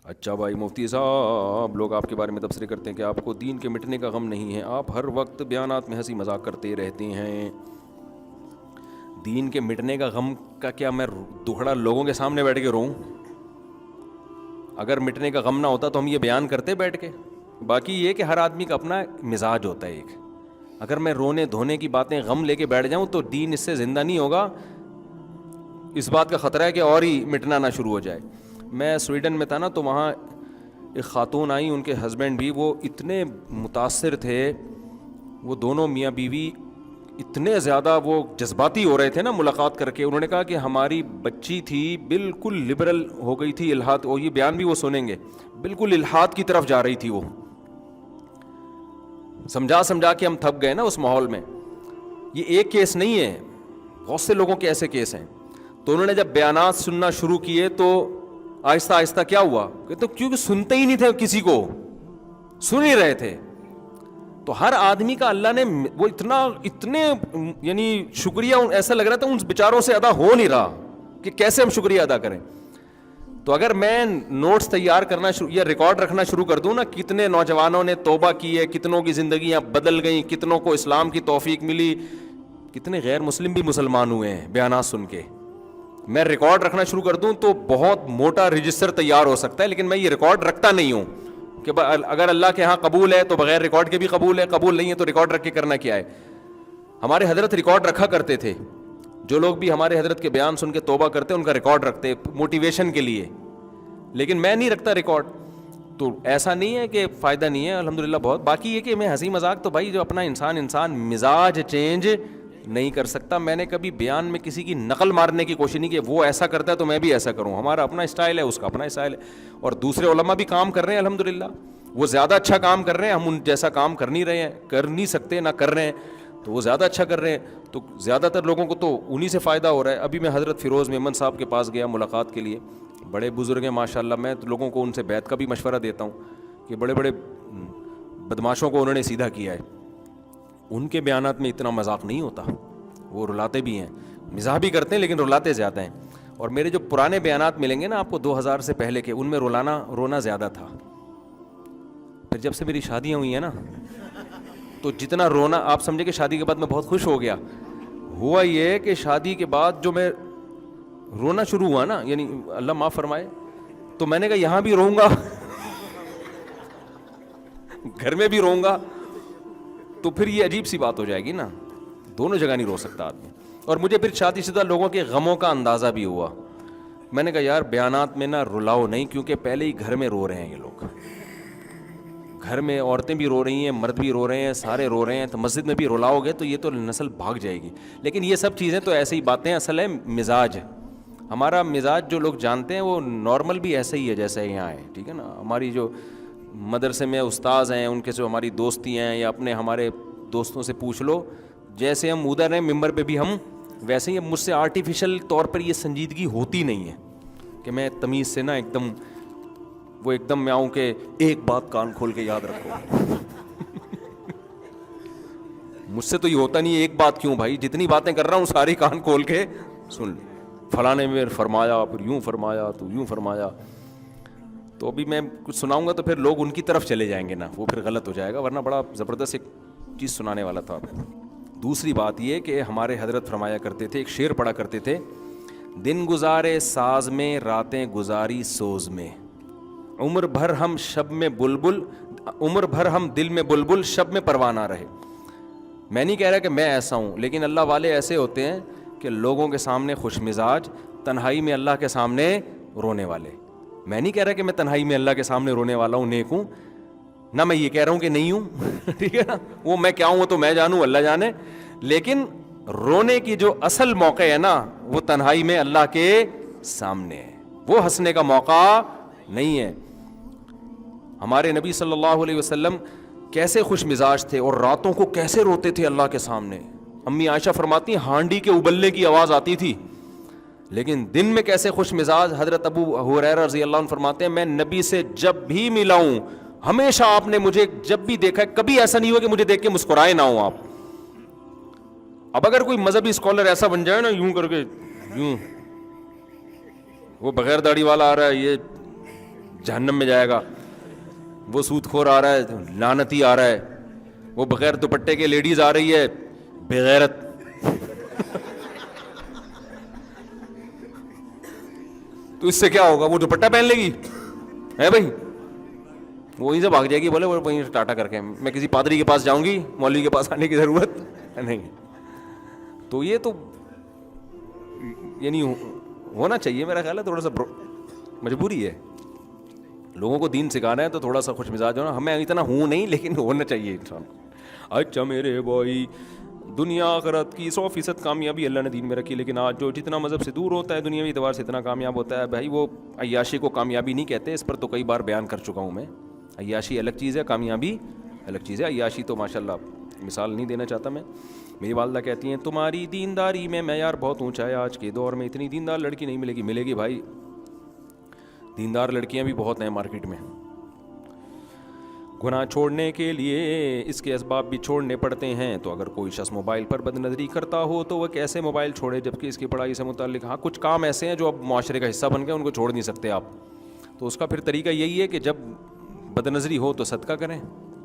اچھا بھائی مفتی صاحب، لوگ آپ کے بارے میں تبصرے کرتے ہیں کہ آپ کو دین کے مٹنے کا غم نہیں ہے، آپ ہر وقت بیانات میں ہنسی مذاق کرتے رہتے ہیں۔ دین کے مٹنے کا غم کا کیا میں دکھڑا لوگوں کے سامنے بیٹھ کے روؤں؟ اگر مٹنے کا غم نہ ہوتا تو ہم یہ بیان کرتے بیٹھ کے۔ باقی یہ کہ ہر آدمی کا اپنا مزاج ہوتا ہے ایک، اگر میں رونے دھونے کی باتیں غم لے کے بیٹھ جاؤں تو دین اس سے زندہ نہیں ہوگا، اس بات کا خطرہ ہے کہ اور ہی مٹنا نہ شروع ہو جائے۔ میں سویڈن میں تھا نا، تو وہاں ایک خاتون آئی، ان کے ہسبینڈ بھی وہ اتنے متاثر تھے، وہ دونوں میاں بیوی اتنے زیادہ وہ جذباتی ہو رہے تھے نا ملاقات کر کے۔ انہوں نے کہا کہ ہماری بچی تھی بالکل لبرل ہو گئی تھی، الحاد، اور یہ بیان بھی وہ سنیں گے، بالکل الحاد کی طرف جا رہی تھی وہ۔ سمجھا سمجھا کے ہم تھک گئے نا اس ماحول میں۔ یہ ایک کیس نہیں ہے، بہت سے لوگوں کے ایسے کیس ہیں۔ تو انہوں نے جب بیانات سننا شروع کیے تو آہستہ آہستہ کیا ہوا کہ تو کیونکہ سنتے ہی نہیں تھے، کسی کو سن ہی رہے تھے۔ تو ہر آدمی کا اللہ نے وہ اتنے یعنی شکریہ ایسا لگ رہا تھا ان بیچاروں سے ادا ہو نہیں رہا کہ کیسے ہم شکریہ ادا کریں۔ تو اگر میں نوٹس تیار کرنا یا ریکارڈ رکھنا شروع کر دوں نا، کتنے نوجوانوں نے توبہ کی ہے، کتنوں کی زندگیاں بدل گئیں، کتنوں کو اسلام کی توفیق ملی، کتنے غیر مسلم بھی مسلمان ہوئے ہیں بیانات سن کے، میں ریکارڈ رکھنا شروع کر دوں تو بہت موٹا رجسٹر تیار ہو سکتا ہے۔ لیکن میں یہ ریکارڈ رکھتا نہیں ہوں کہ اگر اللہ کے ہاں قبول ہے تو بغیر ریکارڈ کے بھی قبول ہے، قبول نہیں ہے تو ریکارڈ رکھ کے کرنا کیا ہے۔ ہمارے حضرت ریکارڈ رکھا کرتے تھے، جو لوگ بھی ہمارے حضرت کے بیان سن کے توبہ کرتے ان کا ریکارڈ رکھتے موٹیویشن کے لیے، لیکن میں نہیں رکھتا ریکارڈ۔ تو ایسا نہیں ہے کہ فائدہ نہیں ہے، الحمدللہ بہت۔ باقی یہ کہ میں ہنسی مذاق تو بھائی جو اپنا انسان مزاج چینج نہیں کر سکتا۔ میں نے کبھی بیان میں کسی کی نقل مارنے کی کوشش نہیں کی، وہ ایسا کرتا ہے تو میں بھی ایسا کروں، ہمارا اپنا اسٹائل ہے، اس کا اپنا اسٹائل ہے۔ اور دوسرے علماء بھی کام کر رہے ہیں الحمدللہ، وہ زیادہ اچھا کام کر رہے ہیں، ہم ان جیسا کام کر نہیں رہے ہیں، کر نہیں سکتے، نہ کر رہے ہیں، تو وہ زیادہ اچھا کر رہے ہیں، تو زیادہ تر لوگوں کو تو انہی سے فائدہ ہو رہا ہے۔ ابھی میں حضرت فیروز میمن صاحب کے پاس گیا ملاقات کے لیے، بڑے بزرگ ہیں ماشاءاللہ، میں لوگوں کو ان سے بیعت کا بھی مشورہ دیتا ہوں کہ بڑے بڑے بدماشوں کو انہوں نے سیدھا کیا ہے۔ ان کے بیانات میں اتنا مذاق نہیں ہوتا، وہ رلاتے بھی ہیں، مزاح بھی کرتے ہیں لیکن رلاتے زیادہ ہیں۔ اور میرے جو پرانے بیانات ملیں گے نا آپ کو 2000 سے پہلے کے، ان میں رونا زیادہ تھا۔ پھر جب سے میری شادیاں ہوئی ہیں نا تو جتنا رونا، آپ سمجھے کہ شادی کے بعد میں بہت خوش ہو گیا، ہوا یہ کہ شادی کے بعد جو میں رونا شروع ہوا نا، یعنی اللہ معاف فرمائے، تو میں نے کہا یہاں بھی روؤں گا گھر میں بھی روؤں گا، تو پھر یہ عجیب سی بات ہو جائے گی نا، دونوں جگہ نہیں رو سکتا آدمی۔ اور مجھے پھر شادی شدہ لوگوں کے غموں کا اندازہ بھی ہوا، میں نے کہا یار بیانات میں نا رلاؤ نہیں، کیونکہ پہلے ہی گھر میں رو رہے ہیں یہ لوگ، گھر میں عورتیں بھی رو رہی ہیں، مرد بھی رو رہے ہیں، سارے رو رہے ہیں، تو مسجد میں بھی رلاؤ گے تو یہ تو نسل بھاگ جائے گی۔ لیکن یہ سب چیزیں تو ایسی ہی باتیں، اصل ہے مزاج، ہمارا مزاج جو لوگ جانتے ہیں وہ نارمل بھی ایسے ہی ہے جیسے یہاں ہے، ٹھیک ہے نا۔ ہماری جو مدرسے میں استاذ ہیں، ان کے جو ہماری دوستی ہیں، یا اپنے ہمارے دوستوں سے پوچھ لو، جیسے ہم ادھر ہیں ممبر پہ بھی ہم ویسے ہی، مجھ سے آرٹیفیشل طور پر یہ سنجیدگی ہوتی نہیں ہے کہ میں تمیز سے نا ایک دم میں آؤں کہ ایک بات کان کھول کے یاد رکھو مجھ سے تو یہ ہوتا نہیں ہے، ایک بات کیوں بھائی، جتنی باتیں کر رہا ہوں ساری کان کھول کے سن، فلاں نے میں فرمایا، پھر یوں فرمایا، تو یوں فرمایا، تو ابھی میں کچھ سناؤں گا تو پھر لوگ ان کی طرف چلے جائیں گے نا، وہ پھر غلط ہو جائے گا، ورنہ بڑا زبردست ایک چیز سنانے والا تھا۔ دوسری بات یہ کہ ہمارے حضرت فرمایا کرتے تھے، ایک شعر پڑھا کرتے تھے، دن گزارے ساز میں، راتیں گزاری سوز میں، عمر بھر ہم دل میں بلبل، شب میں پروانہ رہے۔ میں نہیں کہہ رہا کہ میں ایسا ہوں، لیکن اللہ والے ایسے ہوتے ہیں کہ لوگوں کے سامنے خوش مزاج، تنہائی میں اللہ کے سامنے رونے والے۔ میں نہیں کہہ رہا کہ میں تنہائی میں اللہ کے سامنے رونے والا ہوں، نیک ہوں، نہ میں یہ کہہ رہا ہوں کہ نہیں ہوں ٹھیک ہے نا، وہ میں کیا ہوں وہ تو میں جانوں، اللہ جانے، لیکن رونے کی جو اصل موقع ہے نا وہ تنہائی میں اللہ کے سامنے ہے، وہ ہنسنے کا موقع نہیں ہے۔ ہمارے نبی صلی اللہ علیہ وسلم کیسے خوش مزاج تھے، اور راتوں کو کیسے روتے تھے اللہ کے سامنے۔ امی عائشہ فرماتی ہیں ہانڈی کے ابلنے کی آواز آتی تھی، لیکن دن میں کیسے خوش مزاج۔ حضرت ابو ہریرہ رضی اللہ عنہ فرماتے ہیں میں نبی سے جب بھی ملا ہوں، ہمیشہ آپ نے مجھے جب بھی دیکھا ہے، کبھی ایسا نہیں ہوا کہ مجھے دیکھ کے مسکرائے نہ ہوں آپ۔ اب اگر کوئی مذہبی اسکالر ایسا بن جائے نا، یوں کر کے، یوں، وہ بغیر داڑھی والا آ رہا ہے، یہ جہنم میں جائے گا. وہ سود خور آ رہا ہے, لعنتی آ رہا ہے, وہ بغیر دوپٹے کے لیڈیز آ رہی ہے, بغیرت. تو اس سے کیا ہوگا؟ وہ دوپٹہ پہن لے گی ہے بھائی, وہیں سے بھاگ جائے گی, بولے وہیں ٹاٹا کر کے میں کسی پادری کے پاس جاؤں گی, مولوی کے پاس آنے کی ضرورت نہیں. تو یہ تو یعنی ہونا چاہیے میرا خیال ہے, تھوڑا سا مجبوری ہے. لوگوں کو دین سکھانا ہے تو تھوڑا سا خوش مزاج ہونا, ہمیں اتنا ہوں نہیں لیکن ہونا چاہیے انسان کو. اچھا میرے بھائی, دنیا آخرت کی 100% کامیابی اللہ نے دین میں رکھی, لیکن آج جو جتنا مذہب سے دور ہوتا ہے دنیاوی اعتبار سے اتنا کامیاب ہوتا ہے بھائی, وہ عیاشی کو کامیابی نہیں کہتے. اس پر تو کئی بار بیان کر چکا ہوں میں. عیاشی الگ چیز ہے, کامیابی الگ چیز ہے. عیاشی تو ماشاءاللہ مثال نہیں دینا چاہتا میں. میری والدہ کہتی ہیں تمہاری دینداری میں معیار بہت اونچا ہے, آج کے دور میں اتنی دیندار لڑکی نہیں ملے گی. ملے گی بھائی, دیندار لڑکیاں بھی بہت ہیں مارکیٹ میں. گناہ چھوڑنے کے لیے اس کے اسباب بھی چھوڑنے پڑتے ہیں. تو اگر کوئی شخص موبائل پر بد نظری کرتا ہو تو وہ کیسے موبائل چھوڑے, جبکہ اس کی پڑھائی سے متعلق ہاں کچھ کام ایسے ہیں جو اب معاشرے کا حصہ بن گئے, ان کو چھوڑ نہیں سکتے آپ. تو اس کا پھر طریقہ یہی ہے کہ جب بد نظری ہو تو صدقہ کریں,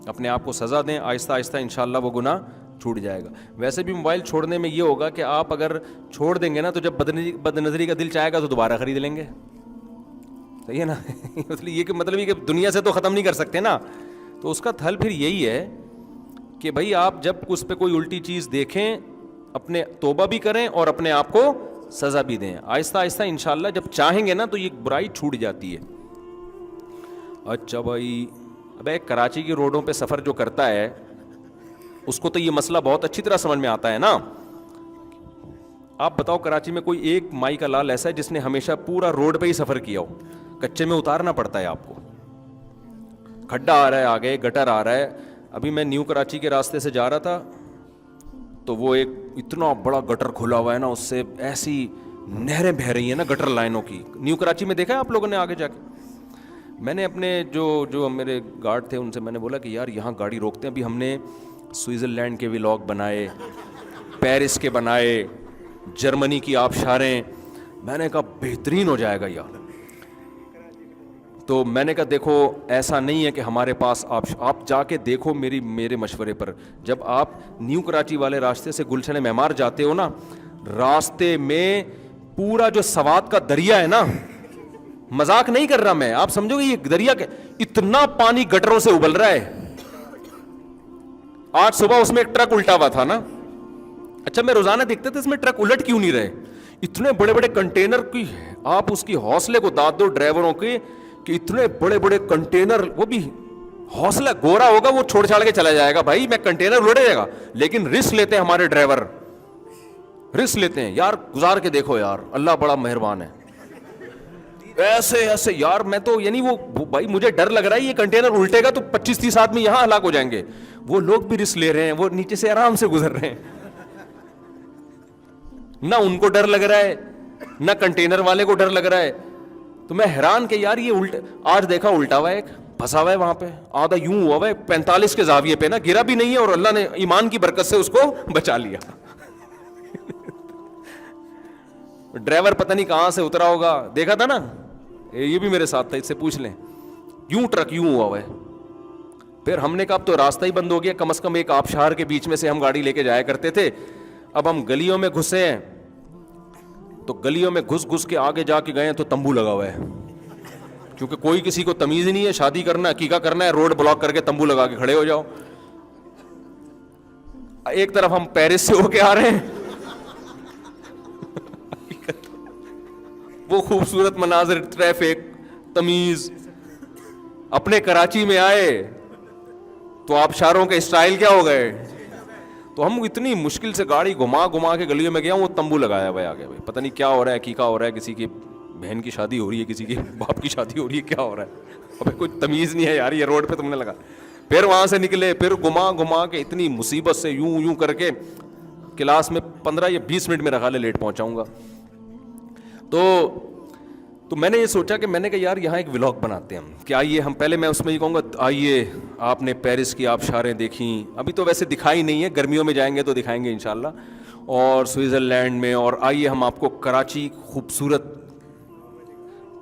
اپنے آپ کو سزا دیں, آہستہ آہستہ انشاءاللہ وہ گناہ چھوٹ جائے گا. ویسے بھی موبائل چھوڑنے میں یہ ہوگا کہ آپ اگر چھوڑ دیں گے نا تو جب بد نظری کا دل چاہے گا تو دوبارہ خرید لیں گے. صحیح ہے نا. یہ کہ مطلب یہ کہ دنیا سے تو ختم نہیں کر سکتے نا. تو اس کا حل پھر یہی ہے کہ بھائی آپ جب اس پہ کوئی الٹی چیز دیکھیں, اپنے توبہ بھی کریں اور اپنے آپ کو سزا بھی دیں. آہستہ آہستہ انشاءاللہ جب چاہیں گے نا تو یہ برائی چھوٹ جاتی ہے. اچھا بھائی, اب ایک کراچی کی روڈوں پہ سفر جو کرتا ہے اس کو تو یہ مسئلہ بہت اچھی طرح سمجھ میں آتا ہے نا. آپ بتاؤ کراچی میں کوئی ایک مائی کا لال ایسا ہے جس نے ہمیشہ پورا روڈ پہ ہی سفر کیا ہو؟ کچے میں اتارنا پڑتا ہے آپ کو, کھڈا آ رہا ہے آگے, گٹر آ رہا ہے. ابھی میں نیو کراچی کے راستے سے جا رہا تھا تو وہ ایک اتنا بڑا گٹر کھلا ہوا ہے نا, اس سے ایسی نہریں بہہ رہی ہیں نا گٹر لائنوں کی. نیو کراچی میں دیکھا ہے آپ لوگوں نے آگے جا کے؟ میں نے اپنے جو میرے گارڈ تھے ان سے میں نے بولا کہ یار یہاں گاڑی روکتے ہیں. ابھی ہم نے سوئٹزرلینڈ کے ولاگ بنائے, پیرس کے بنائے, جرمنی کی آبشاریں, میں نے کہا بہترین ہو جائے گا یار. تو میں نے کہا دیکھو ایسا نہیں ہے کہ ہمارے پاس آپ جا کے دیکھو میرے مشورے پر. جب آپ نیو کراچی والے راستے سے گلشن معمار جاتے ہو نا, راستے میں پورا جو سوات کا دریا ہے نا, مذاق نہیں کر رہا میں, آپ سمجھو گے یہ دریا کے اتنا پانی گٹروں سے ابل رہا ہے. آج صبح اس میں ایک ٹرک الٹا ہوا تھا نا. اچھا میں روزانہ دیکھتے تھے اس میں ٹرک الٹ کیوں نہیں رہے. اتنے بڑے بڑے کنٹینر کی آپ اس کی حوصلے کو داد دو ڈرائیوروں کے کہ اتنے بڑے بڑے کنٹینر, وہ بھی حوصلہ گورا ہوگا وہ چھوڑ چھاڑ کے چلا جائے گا بھائی میں کنٹینر اڑے جائے گا, لیکن رسک لیتے ہیں ہمارے ڈرائیور, رسک لیتے ہیں یار. گزار کے دیکھو یار, اللہ بڑا مہربان ہے. ایسے یار میں تو یعنی وہ بھائی مجھے ڈر لگ رہا ہے یہ کنٹینر الٹے گا تو 25-30 آدمی یہاں ہلاک ہو جائیں گے. وہ لوگ بھی رسک لے رہے ہیں, وہ نیچے سے آرام سے گزر رہے ہیں. نہ ان کو ڈر لگ رہا ہے نہ کنٹینر والے کو ڈر لگ رہا ہے. تو میں حیران کہ یار یہ الٹا, آج دیکھا الٹا ہوا ہے, ایک پھنسا ہوا ہے وہاں پہ, آدھا یوں ہوا ہے 45 کے زاویے پہ نا, گرا بھی نہیں ہے اور اللہ نے ایمان کی برکت سے اس کو بچا لیا. ڈرائیور پتہ نہیں کہاں سے اترا ہوگا, دیکھا تھا نا, یہ بھی میرے ساتھ تھا, اس سے پوچھ لیں. یوں ٹرک یوں ہوا ہے. پھر ہم نے کہا اب تو راستہ ہی بند ہو گیا, کم از کم ایک آبشار کے بیچ میں سے ہم گاڑی لے کے جایا کرتے تھے. اب ہم گلیوں میں گھسے ہیں تو گلیوں میں گھس کے آگے جا کے گئے ہیں تو تمبو لگا ہوا ہے, کیونکہ کوئی کسی کو تمیز ہی نہیں ہے. شادی کرنا عقیقہ کرنا ہے, روڈ بلاک کر کے تمبو لگا کے کھڑے ہو جاؤ. ایک طرف ہم پیرس سے ہو کے آ رہے ہیں, وہ خوبصورت مناظر, ٹریفک, تمیز. اپنے کراچی میں آئے تو آبشاروں کے اسٹائل کیا ہو گئے. تو ہم اتنی مشکل سے گاڑی گھما کے گلیوں میں گیا, وہ تمبو لگایا ہوا ہے آگے. بھائی پتہ نہیں کیا ہو رہا ہے, عقیقہ ہو رہا ہے, کسی کی بہن کی شادی ہو رہی ہے, کسی کے باپ کی شادی ہو رہی ہے, کیا ہو رہا ہے. ابھی کوئی تمیز نہیں ہے یار, یہ روڈ پہ تم نے لگا. پھر وہاں سے نکلے, پھر گھما کے اتنی مصیبت سے یوں کر کے کلاس میں 15 یا 20 منٹ میرا خیال ہے لیٹ پہنچاؤں گا. تو میں نے یہ سوچا کہ میں نے کہا یار یہاں ایک ولاگ بناتے ہیں ہم, کہ آئیے ہم پہلے, میں اس میں یہ کہوں گا آئیے آپ نے پیرس کی آبشاریں دیکھیں, ابھی تو ویسے دکھائی نہیں ہے, گرمیوں میں جائیں گے تو دکھائیں گے انشاءاللہ, اور سوئٹزرلینڈ میں, اور آئیے ہم آپ کو کراچی